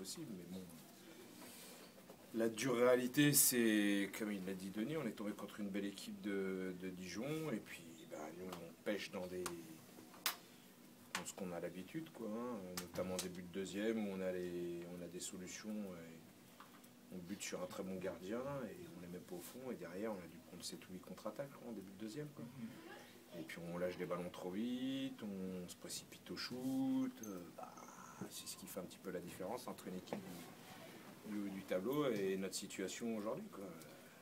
possible, mais bon. La dure réalité, c'est, comme il l'a dit Denis, on est tombé contre une belle équipe de Dijon, et puis nous, on pêche dans ce qu'on a l'habitude, quoi, hein, notamment en début de deuxième, où on a des solutions, on bute sur un très bon gardien, et on les met pas au fond, et derrière, on a dû prendre 7 ou 8 contre-attaques en début de deuxième, quoi. Et puis on lâche des ballons trop vite, on se précipite au shoot, c'est ce qui fait un petit peu la différence entre une équipe du tableau et notre situation aujourd'hui, quoi.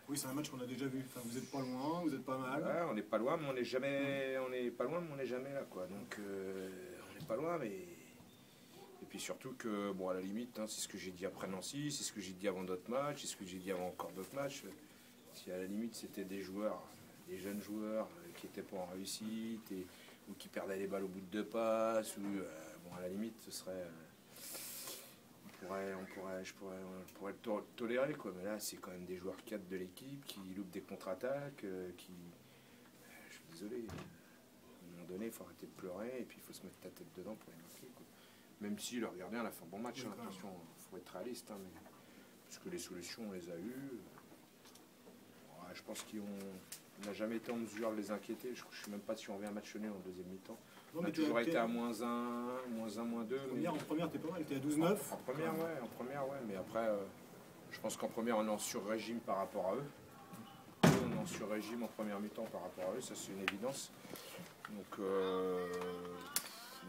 Oui, c'est un match qu'on a déjà vu. Enfin, vous n'êtes pas loin, vous êtes pas mal. Ouais, on n'est pas loin, mais on n'est jamais, on n'est pas loin, mais on n'est jamais là, quoi. Donc on n'est pas loin, mais et puis surtout que bon, à la limite, hein, c'est ce que j'ai dit après Nancy, c'est ce que j'ai dit avant d'autres matchs, c'est ce que j'ai dit avant encore d'autres matchs. Si à la limite c'était des joueurs, des jeunes joueurs qui n'étaient pas en réussite ou qui perdaient les balles au bout de 2 passes, ou bon, à la limite, ce serait je pourrais le tolérer, quoi. Mais là, c'est quand même des joueurs cadres de l'équipe qui loupent des contre-attaques, je suis désolé. À un moment donné, il faut arrêter de pleurer et puis il faut se mettre la tête dedans pour les marquer, quoi. Même si le gardien a fait un bon match, oui, hein, attention, il faut être réaliste, hein, mais, parce que les solutions, on les a eues. Ouais, je pense qu'on n'a jamais été en mesure de les inquiéter. Je ne suis même pas si on revient à match nul en deuxième mi-temps. On a toujours été à -1, -2. En première, t'es pas mal, t'es à 12-9. En première, ouais. Mais après, je pense qu'en première, on est en sur-régime par rapport à eux. On est en sur-régime en première mi-temps par rapport à eux, ça c'est une évidence. Donc,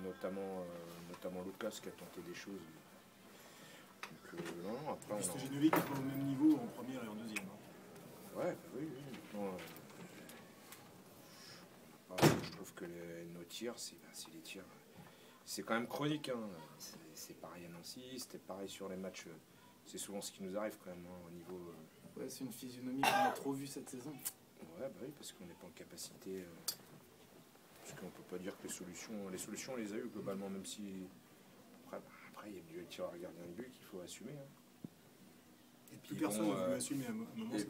notamment Lucas qui a tenté des choses. Donc, non, après, Stojinovic est pas au même niveau en première et en deuxième. Hein. Ouais, bah oui. Maintenant, je trouve que nos tirs, c'est les tirs. C'est quand même chronique, hein. C'est pareil à Nancy, c'était pareil sur les matchs. C'est souvent ce qui nous arrive quand même, hein, au niveau. Ouais, c'est une physionomie qu'on a trop vue cette saison. Ouais, bah oui, parce qu'on n'est pas en capacité. Parce qu'on peut pas dire que les solutions, on les a eues globalement, même si. Après, il y a du tir à gardien de but qu'il faut assumer. Hein. Et puis personne n'a voulu assumer à un moment. Et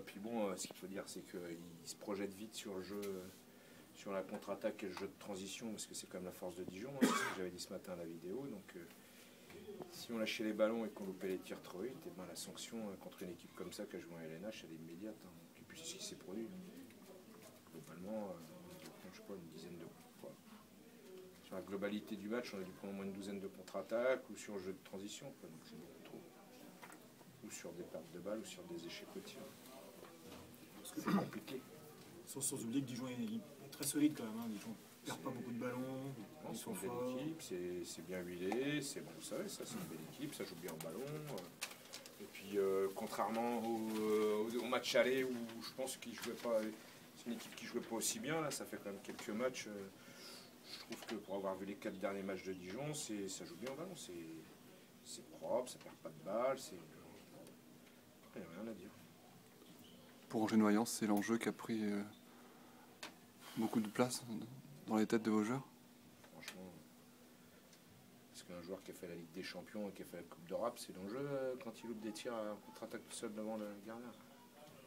puis bon, ce qu'il faut dire, c'est qu'il se projette vite sur le jeu. Sur la contre-attaque et le jeu de transition, parce que c'est quand même la force de Dijon, hein, c'est ce que j'avais dit ce matin à la vidéo. Donc, si on lâchait les ballons et qu'on loupait les tirs trop vite, ben, la sanction contre une équipe comme ça qui a joué à LNH, elle est immédiate. Hein. Et puis c'est ce qui s'est produit. Globalement, je sais pas, une dizaine de. Quoi. Sur la globalité du match, on a dû prendre au moins une douzaine de contre-attaques ou sur le jeu de transition. Quoi. Donc c'est beaucoup trop. Ou sur des pertes de balles ou sur des échecs au tir. Parce que c'est compliqué. Sans oublier que Dijon est très solide quand même. Hein. Dijon ne perd pas beaucoup de ballons. Ils sont une belle équipe, c'est bien huilé, c'est bon, vous savez, ça c'est une belle équipe, ça joue bien au ballon. Et puis contrairement au match aller où je pense qu'ils jouaient pas, c'est une équipe qui jouait pas aussi bien, là ça fait quand même quelques matchs. Je trouve que pour avoir vu les 4 derniers matchs de Dijon, ça joue bien au ballon, c'est propre, ça perd pas de balles, il n'y a rien à dire. Pour Angers Noyance, c'est l'enjeu qui a pris beaucoup de place dans les têtes de vos joueurs. Franchement, parce qu'un joueur qui a fait la Ligue des Champions et qui a fait la Coupe d'Europe, c'est l'enjeu quand il loupe des tirs en contre-attaque tout seul devant le gardien.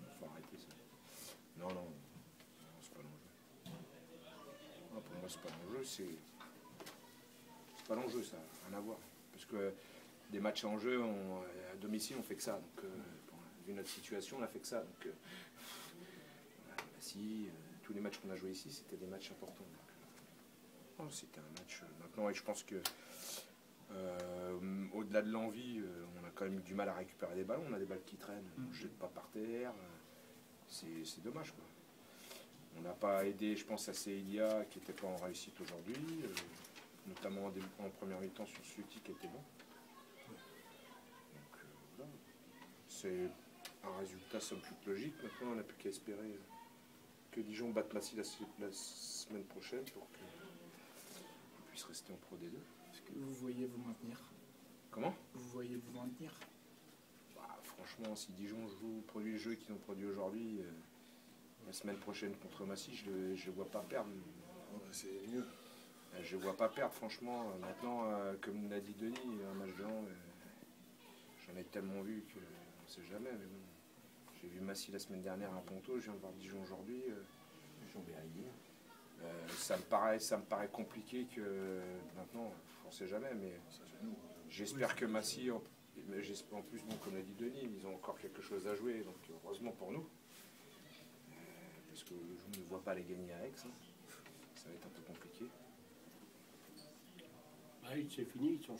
Il faut arrêter ça. Non, c'est pas l'enjeu. Non, pour moi, c'est pas l'enjeu, c'est pas l'enjeu, ça n'a rien à voir. Parce que des matchs en jeu, à domicile, on fait que ça. Donc, vu notre situation, on a fait que ça. Donc, tous les matchs qu'on a joués ici, c'était des matchs importants. C'était un match. Maintenant, et je pense que au-delà de l'envie, on a quand même eu du mal à récupérer des ballons. On a des balles qui traînent, on ne jette pas par terre. C'est dommage, quoi. On n'a pas aidé, je pense, à Célia qui n'était pas en réussite aujourd'hui, notamment en première mi-temps sur Suti qui était bon. Donc voilà. C'est un résultat somme toute logique. Maintenant, on n'a plus qu'à espérer que Dijon batte Massy la semaine prochaine pour qu'on puisse rester en Pro D2. Est-ce que vous voyez vous maintenir? Comment? Vous voyez vous maintenir? Franchement, si Dijon produit le jeu qu'ils ont produit aujourd'hui, la semaine prochaine contre Massy, je ne vois pas perdre. C'est mieux. Je ne vois pas perdre, franchement. Maintenant, comme l'a dit Denis, un match de hand, j'en ai tellement vu qu'on ne sait jamais. Mais bon. J'ai vu Massy la semaine dernière à Ponto, je viens de voir Dijon aujourd'hui. Ça me paraît compliqué que maintenant, on ne sait jamais, mais J'espère que Massy, en plus, bon, comme l'a dit Denis, ils ont encore quelque chose à jouer, donc heureusement pour nous. Parce que je ne vois pas les gagner à Aix. Hein. Ça va être un peu compliqué. C'est fini, ils sont